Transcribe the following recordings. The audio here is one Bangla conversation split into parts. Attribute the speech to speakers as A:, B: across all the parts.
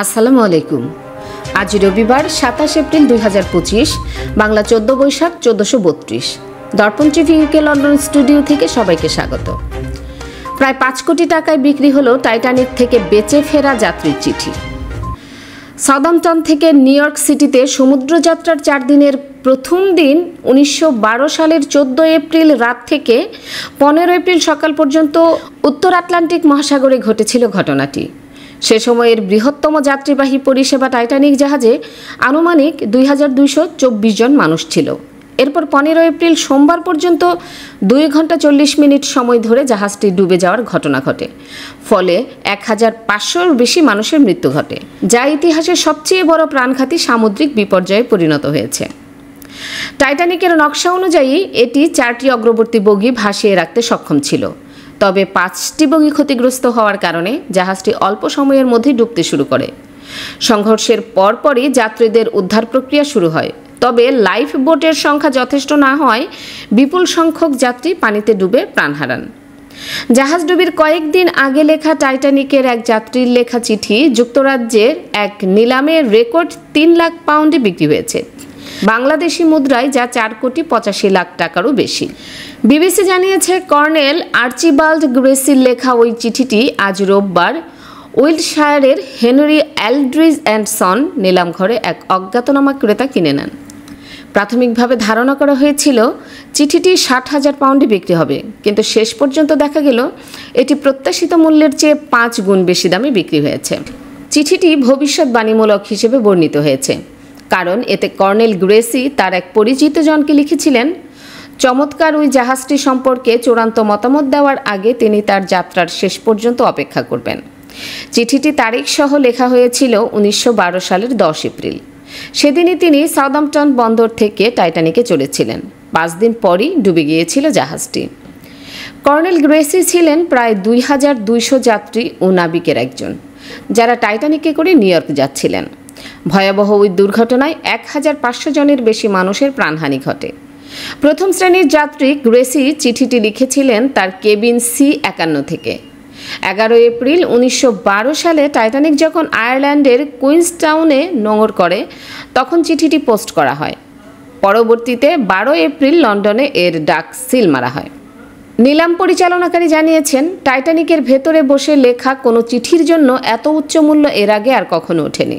A: আসসালামু আলাইকুম। আজ রবিবার 27 এপ্রিল 2025, বাংলা 14 বৈশাখ 1432। দর্পণ টিভি ইউকে লন্ডন স্টুডিও থেকে সবাইকে স্বাগত। প্রায় 5 কোটি টাকায় বিক্রি হলো টাইটানিক থেকে বেঁচে ফেরা যাত্রীর চিঠি। সাউদাম্পটন থেকে নিউ ইয়র্ক সিটিতে সমুদ্রযাত্রার 4 দিনের প্রথম দিন 1912 সালের 14 এপ্রিল রাত থেকে 15 এপ্রিল সকাল পর্যন্ত উত্তর আটলান্টিক মহাসাগরে ঘটেছিল ঘটনাটি। সে সময়ের বৃহত্তম যাত্রীবাহী পরিষেবা টাইটানিক জাহাজে আনুমানিক 2224 জন মানুষ ছিল। এরপর 15 এপ্রিল সোমবার পর্যন্ত 2 ঘন্টা 40 মিনিট সময় ধরে জাহাজটি ডুবে যাওয়ার ঘটনা ঘটে, ফলে 1500-র বেশি মানুষের মৃত্যু ঘটে, যা ইতিহাসের সবচেয়ে বড় প্রাণঘাতী সামুদ্রিক বিপর্যয়ে পরিণত হয়েছে। টাইটানিকের নকশা অনুযায়ী এটি 4টি অগ্রবর্তী বগি ভাসিয়ে রাখতে সক্ষম ছিল, তবে 5টি বগি ক্ষতিগ্রস্ত হওয়ার কারণে জাহাজটি অল্প সময়ের মধ্যে ডুবতে শুরু করে। সংঘর্ষের পরপরই যাত্রীদের উদ্ধার প্রক্রিয়া শুরু হয়, তবে লাইফ বোটের সংখ্যা যথেষ্ট না হওয়ায় বিপুল সংখ্যক যাত্রী পানিতে ডুবে প্রাণ হারান। জাহাজ ডুবির কয়েকদিন আগে লেখা টাইটানিকের এক যাত্রীর লেখা চিঠি যুক্তরাজ্যের এক নিলামে রেকর্ড 3 লাখ পাউন্ডে বিক্রি হয়েছে, বাংলাদেশি মুদ্রায় যা 4 কোটি 85 লাখ টাকারও বেশি। বিবিসি জানিয়েছে, কর্নেল আর্চিবাল্ড গ্রেসির লেখা ওই চিঠিটি আজ রোববার উইল্টশায়ারের হেনরি এলড্রিজ অ্যান্ড সন নিলামঘরে এক অজ্ঞাতনামা ক্রেতা কিনে নেন। প্রাথমিকভাবে ধারণা করা হয়েছিল চিঠিটি 60,000 পাউন্ডে বিক্রি হবে, কিন্তু শেষ পর্যন্ত দেখা গেল এটি প্রত্যাশিত মূল্যের চেয়ে 5 গুণ বেশি দামে বিক্রি হয়েছে। চিঠিটি ভবিষ্যৎবাণীমূলক হিসেবে বর্ণিত হয়েছে, কারণ এতে কর্নেল গ্রেসি তার এক পরিচিত জনকে লিখেছিলেন চমৎকার ওই জাহাজটি সম্পর্কে চূড়ান্ত মতামত দেওয়ার আগে তিনি তার যাত্রার শেষ পর্যন্ত অপেক্ষা করবেন। চিঠিটি তারিখ সহ লেখা হয়েছিল 1912 সালের 10 এপ্রিল। সেদিনই তিনি সাউদাম্পটন বন্দর থেকে টাইটানিকে চলেছিলেন। 5 দিন পরই ডুবে গিয়েছিল জাহাজটি। কর্নেল গ্রেসি ছিলেন প্রায় 2200 যাত্রী ও নাবিকের একজন, যারা টাইটানিকে করে নিউ ইয়র্ক যাচ্ছিলেন। ভয়াবহ ওই দুর্ঘটনায় 1500 জনের বেশি মানুষের প্রাণহানি ঘটে। প্রথম শ্রেণীর যাত্রী গ্রেসি চিঠিটি লিখেছিলেন তার কেবিন C51 থেকে। 11 এপ্রিল 1912 সালে টাইটানিক যখন আয়ারল্যান্ডের কুইন্সটাউনে নোঙর করে, তখন চিঠিটি পোস্ট করা হয়। পরবর্তীতে 12 এপ্রিল লন্ডনে এর ডাক সিল মারা হয়। নিলাম পরিচালনাকারী জানিয়েছেন, টাইটানিকের ভেতরে বসে লেখা কোনো চিঠির জন্য এত উচ্চ মূল্য এর আগে আর কখনো ওঠেনি।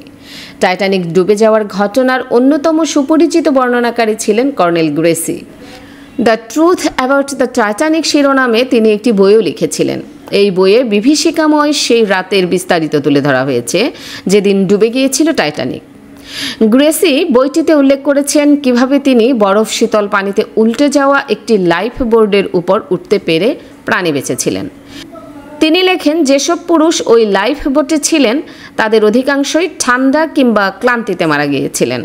A: টাইটানিক ডুবে যাওয়ার ঘটনার অন্যতম সুপরিচিত বর্ণনাকারী ছিলেন colonel Gracie. The truth about the Titanic শিরোনামে তিনি একটি বইও লিখেছিলেন। এই বইয়ে বিভীষিকাময় সেই রাতের বিস্তারিত তুলে ধরা হয়েছে যেদিন ডুবে গিয়েছিল টাইটানিক। গ্রেসি বইটিতে উল্লেখ করেছেন কিভাবে তিনি বরফ শীতল পানিতে উল্টে যাওয়া একটি লাইফ বোর্ডের উপর উঠতে পেরে প্রাণে বেঁচেছিলেন। তিনি লেখেন, যেসব পুরুষ ওই লাইফ বোটে ছিলেন তাদের অধিকাংশই ঠান্ডা কিংবা ক্লান্তিতে মারা গিয়েছিলেন।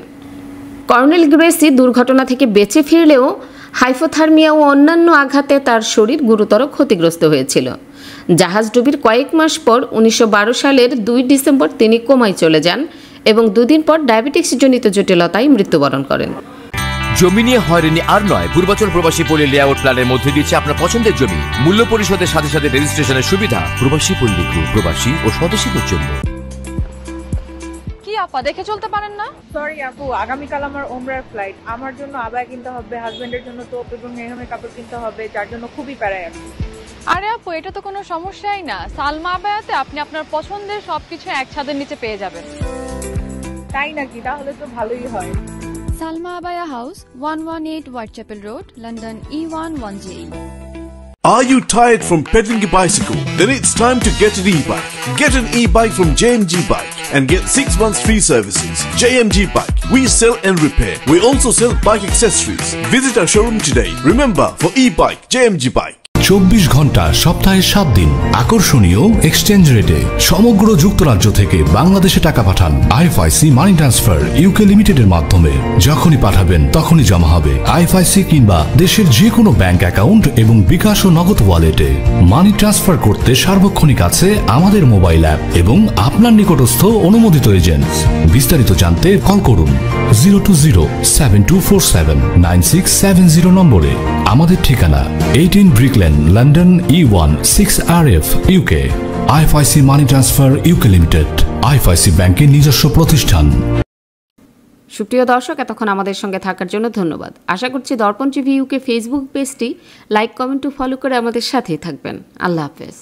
A: কর্নেল গ্রেসি দুর্ঘটনা থেকে বেঁচে ফিরলেও হাইপোথার্মিয়া ও অন্যান্য আঘাতে তার শরীর গুরুতর ক্ষতিগ্রস্ত হয়েছিল। জাহাজ ডুবির কয়েক মাস পর 1912 সালের 2 ডিসেম্বর তিনি কোমায় চলে যান এবং 2 দিন পর ডায়াবেটিক্স জনিত জটিলতায় মৃত্যুবরণ করেন।
B: জমি নিয়ে হয়রানি আর নয়, পূর্বাচল প্রবাসী পল্লী লেআউট প্ল্যানের মধ্যে দিচ্ছে আপনার পছন্দের জমি মূল্য পরিশোধের সাথে সাথে রেজিস্ট্রেশনের সুবিধা। প্রবাসী পল্লী গ্রুপ, প্রবাসী ও স্বদেশীদের জন্য।
C: কি আপা দেখে চলতে পারেন না?
D: সরি আপু, আগামীকাল আমার ওমরার ফ্লাইট। আমার জন্য আবায়া কিনতে হবে, হাজবেন্ডের জন্য টোপ এবং মেহমের কাপড় কিনতে হবে, যার জন্য খুবই প্যারায় আছি।
C: আরে আপু, এটা তো কোনো সমস্যাই না। সালমা আবায়াতে আপনি আপনার পছন্দের সবকিছু এক ছাদের নিচে পেয়ে যাবেন।
D: তাই নাকি? তাহলে তো ভালোই হয়।
E: Salma Abaya House, 118 Whitechapel Road, London E11JE.
F: Are you tired from pedaling a bicycle? Then it's time to get an e-bike. Get an e-bike from JMG Bike and get 6 months free services. JMG Bike. We sell and repair. We also sell bike accessories. Visit our showroom today. Remember, for e-bike, JMG Bike.
G: 24 ঘন্টা সপ্তাহে 7 দিন আকর্ষণীয় এক্সচেঞ্জ রেটে সমগ্র যুক্তরাজ্য থেকে বাংলাদেশে টাকা পাঠান। আইএফআইসি মানি ট্রান্সফার ইউকে লিমিটেডের মাধ্যমে যখনই পাঠাবেন তখনই জমা হবে আইএফআইসি কিংবা দেশের যে কোনো ব্যাংক অ্যাকাউন্ট এবং বিকাশ ও নগদ ওয়ালেটে। মানি ট্রান্সফার করতে সার্বক্ষণিক আছে আমাদের মোবাইল অ্যাপ এবং আপনার নিকটস্থ অনুমোদিত এজেন্ট। বিস্তারিত জানতে কল করুন 020-7247-9670 নম্বরে। আমাদের ঠিকানা 18 Brick Lane, London E1 6RF UK। IFIC money transfer UK limited, IFIC ব্যাংকের নিজস্ব প্রতিষ্ঠান।
A: সুপ্রিয় দর্শক, এতক্ষণ আমাদের সঙ্গে থাকার জন্য ধন্যবাদ। আশা করছি দর্পণ টিভি ইউকে ফেসবুক পেজটি লাইক, কমেন্ট ও ফলো করে আমাদের সাথেই থাকবেন। আল্লাহ হাফেজ।